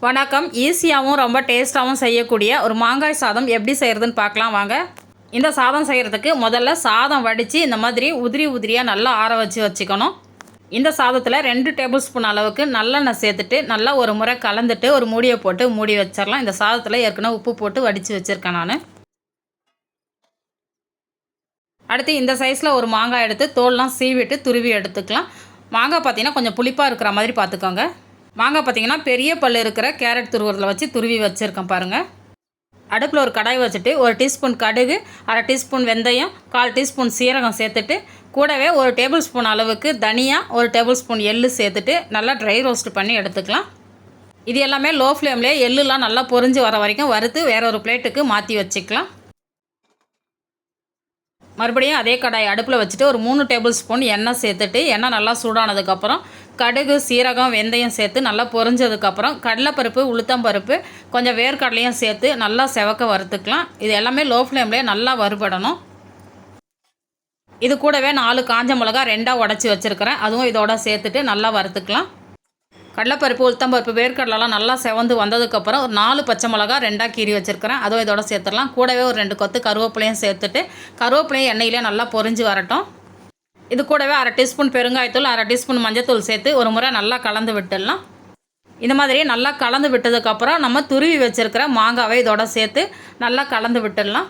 வணக்கம். ஈஸியாகவும் ரொம்ப டேஸ்ட்டாகவும் செய்யக்கூடிய ஒரு மாங்காய் சாதம் எப்படி செய்கிறதுன்னு பார்க்கலாம் வாங்க. இந்த சாதம் செய்கிறதுக்கு முதல்ல சாதம் வடித்து இந்த மாதிரி உதிரி உதிரியாக நல்லா ஆற வச்சுக்கணும். இந்த சாதத்தில் 2 டேபிள் ஸ்பூன் அளவுக்கு நல்லெண்ணெய் சேர்த்துட்டு நல்லா ஒரு முறை கலந்துட்டு ஒரு மூடியை போட்டு மூடி வச்சிடலாம். இந்த சாதத்தில் ஏற்கனவே உப்பு போட்டு வடித்து வச்சுருக்கேன் நான். அடுத்து இந்த சைஸில் ஒரு மாங்காய் எடுத்து தோல்லாம் சீவிட்டு துருவி எடுத்துக்கலாம். மாங்காய் பார்த்திங்கன்னா கொஞ்சம் புளிப்பாக இருக்கிற மாதிரி பார்த்துக்கோங்க. மாங்காய் பார்த்திங்கன்னா பெரிய பல் இருக்கிற கேரட் துருவத்தில் வச்சு துருவி வச்சுருக்கேன் பாருங்கள். அடுப்பில் ஒரு கடாய் வச்சுட்டு 1 டீஸ்பூன் கடுகு, 1/2 டீஸ்பூன் வெந்தயம், 1/4 டீஸ்பூன் சீரகம் சேர்த்துட்டு கூடவே 1 டேபிள் ஸ்பூன் அளவுக்கு தனியா, 1 டேபிள் ஸ்பூன் எள்ளு சேர்த்துட்டு நல்லா ட்ரை ரோஸ்ட் பண்ணி எடுத்துக்கலாம். இது எல்லாமே லோ ஃப்ளேம்லேயே எள்ளுலாம் நல்லா பொரிஞ்சு வர வரைக்கும் வறுத்து வேற ஒரு பிளேட்டுக்கு மாற்றி வச்சுக்கலாம். மறுபடியும் அதே கடாய் அடுப்பில் வச்சுட்டு ஒரு 3 டேபிள் ஸ்பூன் எண்ணெய் சேர்த்துட்டு எண்ணெய் நல்லா சூடானதுக்கப்புறம் கடுகு, சீரகம், வெந்தயம் சேர்த்து நல்லா பொரிஞ்சதுக்கப்புறம் கடலைப்பருப்பு, உளுத்தம்பருப்பு, கொஞ்சம் வேர்க்கடலையும் சேர்த்து நல்லா செவக்க வறுத்துக்கலாம். இது எல்லாமே லோ ஃப்ளேம்லேயே நல்லா வறுபடணும். இது கூடவே 4 காஞ்ச மிளகா 2ஆக உடச்சி வச்சுருக்கிறேன், அதுவும் இதோட சேர்த்துட்டு நல்லா வறுத்துக்கலாம். கடலைப்பருப்பு, உளுத்தம்பருப்பு, வேர்க்கடலாம் நல்லா செவந்து வந்ததுக்கப்புறம் ஒரு 4 பச்சை மிளகா 2ஆக கீறி வச்சுருக்கிறேன், அதுவும் இதோட சேர்த்துடலாம். கூடவே ஒரு 2 கொத்து கருவேப்பிலையும் சேர்த்துட்டு கருவேப்பிலையும் எண்ணெயிலே நல்லா பொரிஞ்சு வரட்டும். இது கூடவே 1/2 டீஸ்பூன் பெருங்காயத்தூள், 1/2 டீஸ்பூன் மஞ்சத்தூள் சேர்த்து ஒரு முறை நல்லா கலந்து விட்டுடலாம். இந்த மாதிரி நல்லா கலந்து விட்டதுக்கப்புறம் நம்ம துருவி வச்சுருக்கிற மாங்காவை இதோட சேர்த்து நல்லா கலந்து விட்டுடலாம்.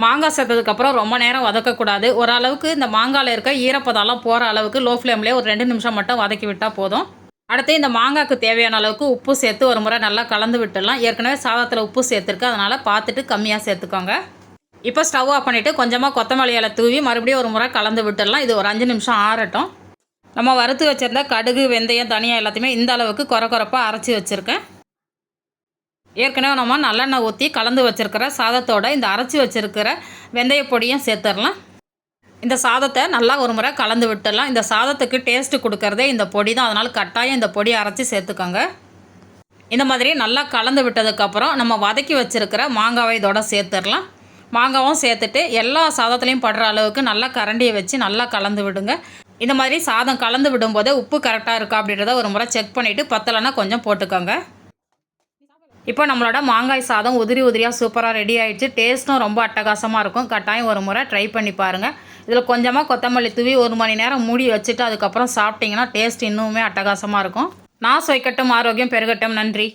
மாங்காய் சேர்த்ததுக்கப்புறம் ரொம்ப நேரம் வதக்கக்கூடாது. ஓரளவுக்கு இந்த மாங்காயில் இருக்க ஈரப்பதெல்லாம் போகிற அளவுக்கு லோ ஃப்ளேம்லேயே ஒரு 2 நிமிஷம் மட்டும் வதக்கி விட்டால் போதும். அடுத்து இந்த மாங்காய்க்கு தேவையான அளவுக்கு உப்பு சேர்த்து ஒரு முறை நல்லா கலந்து விட்டுடலாம். ஏற்கனவே சாதத்தில் உப்பு சேர்த்துருக்கு, அதனால் பார்த்துட்டு கம்மியாக சேர்த்துக்கோங்க. இப்போ ஸ்டவ் ஆஃப் பண்ணிவிட்டு கொஞ்சமாக கொத்தமல்லி இலை தூவி மறுபடியும் ஒரு முறை கலந்து விட்டுடலாம். இது ஒரு 5 நிமிஷம் ஆறட்டும். நம்ம வறுத்து வச்சுருந்த கடுகு, வெந்தயம், தனியாக எல்லாத்தையுமே இந்த அளவுக்கு கொரப்பாக அரைச்சி வச்சுருக்கேன். ஏற்கனவே நம்ம நல்லெண்ணெய் ஊற்றி கலந்து வச்சுருக்கிற சாதத்தோட இந்த அரைச்சி வச்சுருக்கிற வெந்தய பொடியும் சேர்த்துடலாம். இந்த சாதத்தை நல்லா ஒரு முறை கலந்து விட்டுடலாம். இந்த சாதத்துக்கு டேஸ்ட்டு கொடுக்கறதே இந்த பொடி தான், அதனால் கட்டாயம் இந்த பொடி அரைச்சி சேர்த்துக்கோங்க. இந்த மாதிரி நல்லா கலந்து விட்டதுக்கப்புறம் நம்ம வதக்கி வச்சுருக்கிற மாங்காவை இதோட சேர்த்துடலாம். மாங்காவும் சேர்த்துட்டு எல்லா சாதத்துலேயும் படுற அளவுக்கு நல்லா கரண்டியை வச்சு நல்லா கலந்து விடுங்க. இந்த மாதிரி சாதம் கலந்து விடும்போது உப்பு கரெக்டாக இருக்கா அப்படின்றத ஒரு முறை செக் பண்ணிவிட்டு பத்தலைன்னா கொஞ்சம் போட்டுக்கோங்க. இப்போ நம்மளோட மாங்காய் சாதம் உதிரி உதிரியாக சூப்பராக ரெடி ஆகிடுச்சு. டேஸ்ட்டும் ரொம்ப அட்டகாசமாக இருக்கும். கட்டாயம் ஒரு முறை ட்ரை பண்ணி பாருங்கள். இதில் கொஞ்சமாக கொத்தமல்லி தூவி 1 மணி நேரம் மூடி வச்சுட்டு அதுக்கப்புறம் சாப்பிட்டிங்கன்னா டேஸ்ட் இன்னுமே அட்டகாசமாக இருக்கும். நான் சொய்க்கட்டும், ஆரோக்கியம் பெருகட்டும். நன்றி.